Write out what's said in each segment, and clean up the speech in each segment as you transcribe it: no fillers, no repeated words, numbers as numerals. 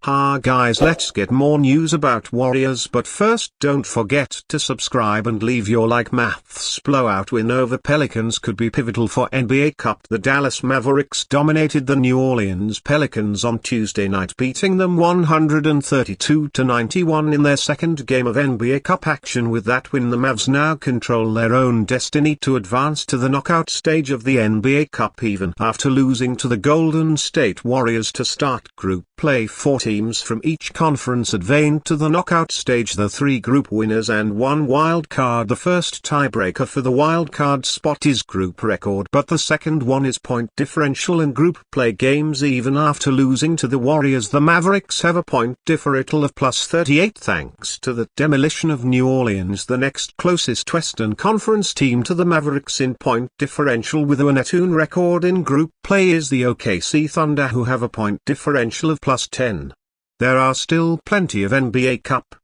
Ha guys, let's get more news about Warriors, but first don't forget to subscribe and leave your like. Maths blowout win over Pelicans could be pivotal for NBA Cup. The Dallas Mavericks dominated the New Orleans Pelicans on Tuesday night, beating them 132-91 in their second game of NBA Cup action. With that win, the Mavs now control their own destiny to advance to the knockout stage of the NBA Cup, even after losing to the Golden State Warriors to start group play. 4 teams from each conference advanced to the knockout stage, the 3 group winners and 1 wild card. The first tiebreaker for the wild card spot is group record, but the second one is point differential in group play games. Even after losing to the Warriors, the Mavericks have a point differential of +38 thanks to the demolition of New Orleans. The next closest Western Conference team to the Mavericks in point differential with a 1-2 record in group play is the OKC Thunder, who have a point differential of +10. There are still plenty of NBA Cup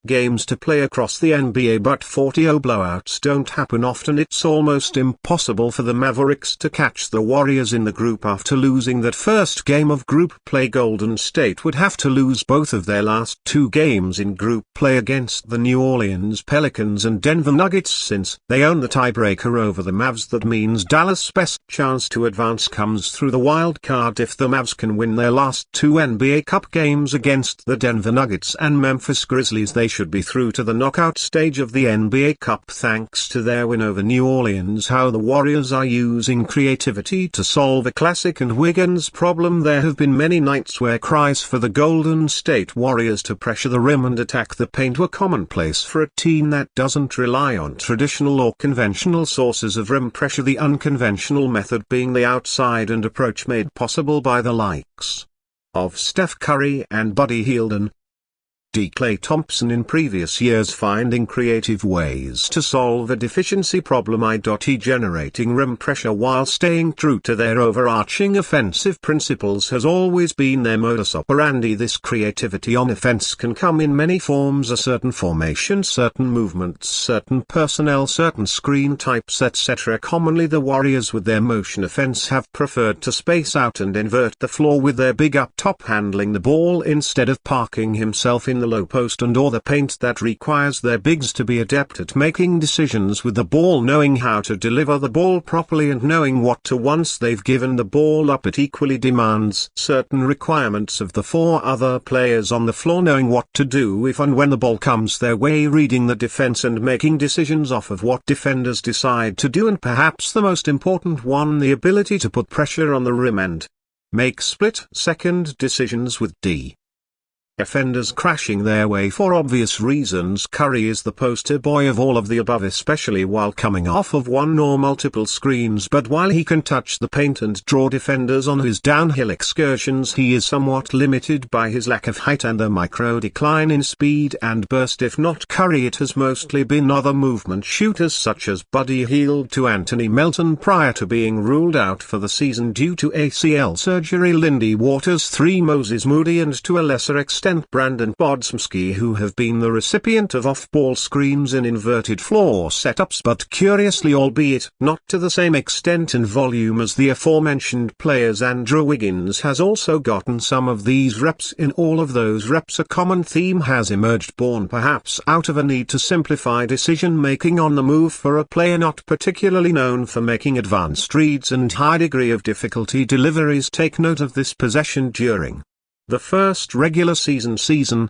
games to play across the NBA, but 40-0 blowouts don't happen often. It's almost impossible for the Mavericks to catch the Warriors in the group after losing that first game of group play. Golden State would have to lose both of their last 2 games in group play against the New Orleans Pelicans and Denver Nuggets, since they own the tiebreaker over the Mavs. That means Dallas' best chance to advance comes through the wild card. If the Mavs can win their last 2 NBA Cup games against the Denver Nuggets and Memphis Grizzlies, they should be through to the knockout stage of the NBA Cup thanks to their win over New Orleans. How the Warriors are using creativity to solve a classic and Wiggins problem. There have been many nights where cries for the Golden State Warriors to pressure the rim and attack the paint were commonplace for a team that doesn't rely on traditional or conventional sources of rim pressure, the unconventional method being the outside and approach made possible by the likes of Steph Curry and Buddy Hield. Klay Thompson in previous years, finding creative ways to solve a deficiency problem, i.e. generating rim pressure while staying true to their overarching offensive principles, has always been their modus operandi. This creativity on offense can come in many forms: a certain formation, certain movements, certain personnel, certain screen types, etc. Commonly the Warriors with their motion offense have preferred to space out and invert the floor, with their big up top handling the ball instead of parking himself in the low post and or the paint. That requires their bigs to be adept at making decisions with the ball, knowing how to deliver the ball properly and knowing what to once they've given the ball up. It equally demands certain requirements of the 4 other players on the floor, knowing what to do if and when the ball comes their way, reading the defense and making decisions off of what defenders decide to do, and perhaps the most important one, the ability to put pressure on the rim and make split-second decisions with defenders crashing their way for obvious reasons. Curry is the poster boy of all of the above, especially while coming off of one or multiple screens. But while he can touch the paint and draw defenders on his downhill excursions, he is somewhat limited by his lack of height and a micro decline in speed and burst. If not Curry, it has mostly been other movement shooters such as Buddy Hield to Anthony Melton prior to being ruled out for the season due to ACL surgery, Lindy Waters, 3 Moses Moody, and to a lesser extent Brandon Podziemski, who have been the recipient of off-ball screens in inverted floor setups, but curiously, albeit not to the same extent and volume as the aforementioned players, Andrew Wiggins has also gotten some of these reps. In all of those reps, a common theme has emerged, born perhaps out of a need to simplify decision-making on the move for a player not particularly known for making advanced reads and high degree of difficulty deliveries. Take note of this possession during the first regular season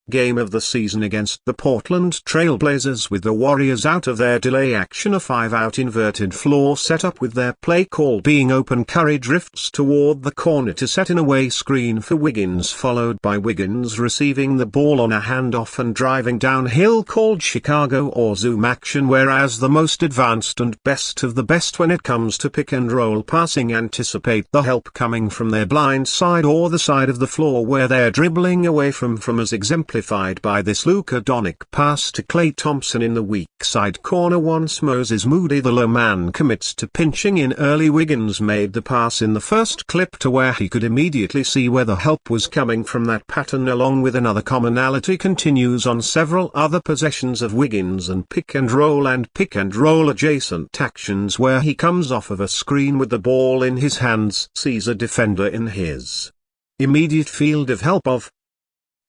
game of the season against the Portland Trail Blazers, with the Warriors out of their delay action, a 5-out inverted floor setup with their play call being open. Curry drifts toward the corner to set an away screen for Wiggins, followed by Wiggins receiving the ball on a handoff and driving downhill, called Chicago or zoom action, whereas the most advanced and best of the best when it comes to pick and roll passing anticipate the help coming from their blind side or the side of the floor where they're dribbling away from, as exemplified by this Luka Doncic pass to Klay Thompson in the weak side corner. Once Moses Moody, the low man, commits to pinching in early, Wiggins made the pass in the first clip to where he could immediately see where the help was coming from. That pattern, along with another commonality, continues on several other possessions of Wiggins and pick and roll adjacent actions where he comes off of a screen with the ball in his hands, sees a defender in his immediate field of help of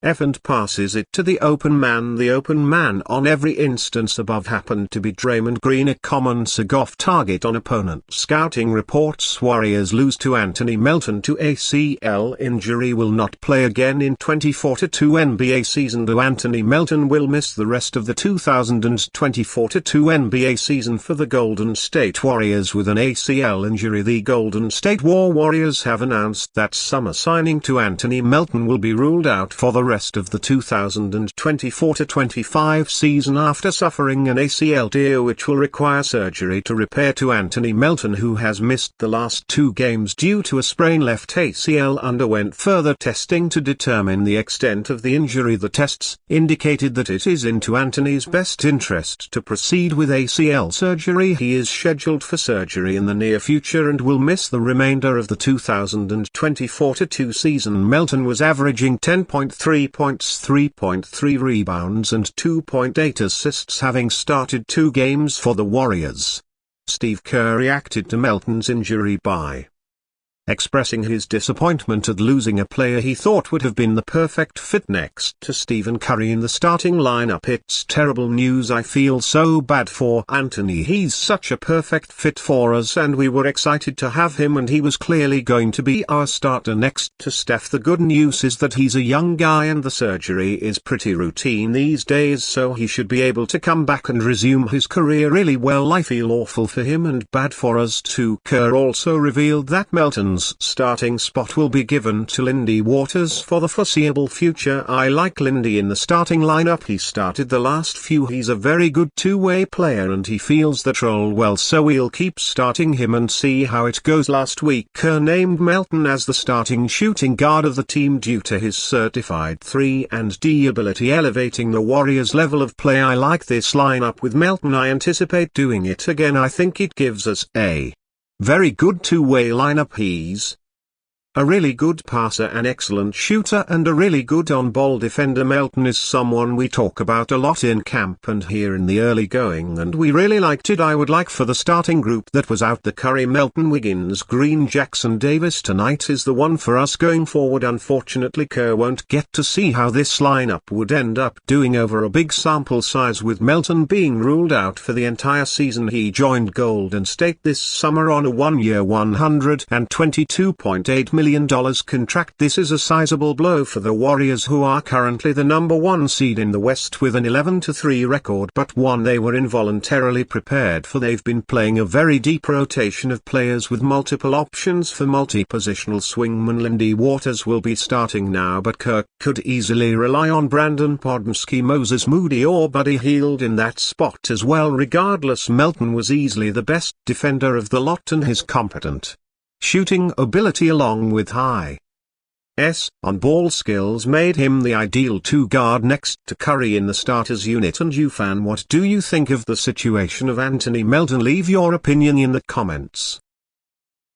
F and passes it to the open man. The open man on every instance above happened to be Draymond Green, a common SIG-off target on opponent scouting reports. Warriors lose to Anthony Melton to ACL injury, will not play again in 24-2 NBA season. Though Anthony Melton will miss the rest of the 2024-2 NBA season for the Golden State Warriors with an ACL injury. The Golden State Warriors have announced that summer signing to Anthony Melton will be ruled out for the rest of the 2024-25 season after suffering an ACL tear which will require surgery to repair. To Anthony Melton, who has missed the last 2 games due to a sprain left ACL, underwent further testing to determine the extent of the injury. The tests indicated that it is into Anthony's best interest to proceed with ACL surgery. He is scheduled for surgery in the near future and will miss the remainder of the 2024-2 season. Melton was averaging 10.3 points, 3.3 rebounds and 2.8 assists, having started 2 games for the Warriors. Steve Kerr reacted to Melton's injury by expressing his disappointment at losing a player he thought would have been the perfect fit next to Stephen Curry in the starting lineup. It's terrible news. I feel so bad for Anthony. He's such a perfect fit for us and we were excited to have him, and he was clearly going to be our starter next to Steph. The good news is that he's a young guy and the surgery is pretty routine these days, so he should be able to come back and resume his career really well. I feel awful for him and bad for us too. Kerr also revealed that Melton's starting spot will be given to Lindy Waters for the foreseeable future. I like Lindy in the starting lineup. He started the last few. He's a very good two-way player and he feels that role well, so we'll keep starting him and see how it goes. Last week Kerr named Melton as the starting shooting guard of the team due to his certified 3-and-D ability, elevating the Warriors' level of play. I like this lineup with Melton. I anticipate doing it again. I think it gives us a very good two-way lineup. He's a really good passer, an excellent shooter and a really good on-ball defender. Melton is someone we talk about a lot in camp and here in the early going, and we really liked it. I would like for the starting group that was out the Curry, Melton, Wiggins, Green, Jackson Davis tonight is the one for us going forward. Unfortunately Kerr won't get to see how this lineup would end up doing over a big sample size, with Melton being ruled out for the entire season. He joined Golden State this summer on a 1-year $122.8 million contract. This is a sizable blow for the Warriors, who are currently the number 1 seed in the West with an 11-3 record, but one they were involuntarily prepared for. They've been playing a very deep rotation of players with multiple options for multi-positional swingman. Lindy Waters will be starting now, but Kirk could easily rely on Brandon Podmski, Moses Moody or Buddy Hield in that spot as well. Regardless, Melton was easily the best defender of the lot, and his competent shooting ability along with high on-ball skills made him the ideal 2-guard next to Curry in the starters unit. And you fan, what do you think of the situation of Anthony Melton? Leave your opinion in the comments.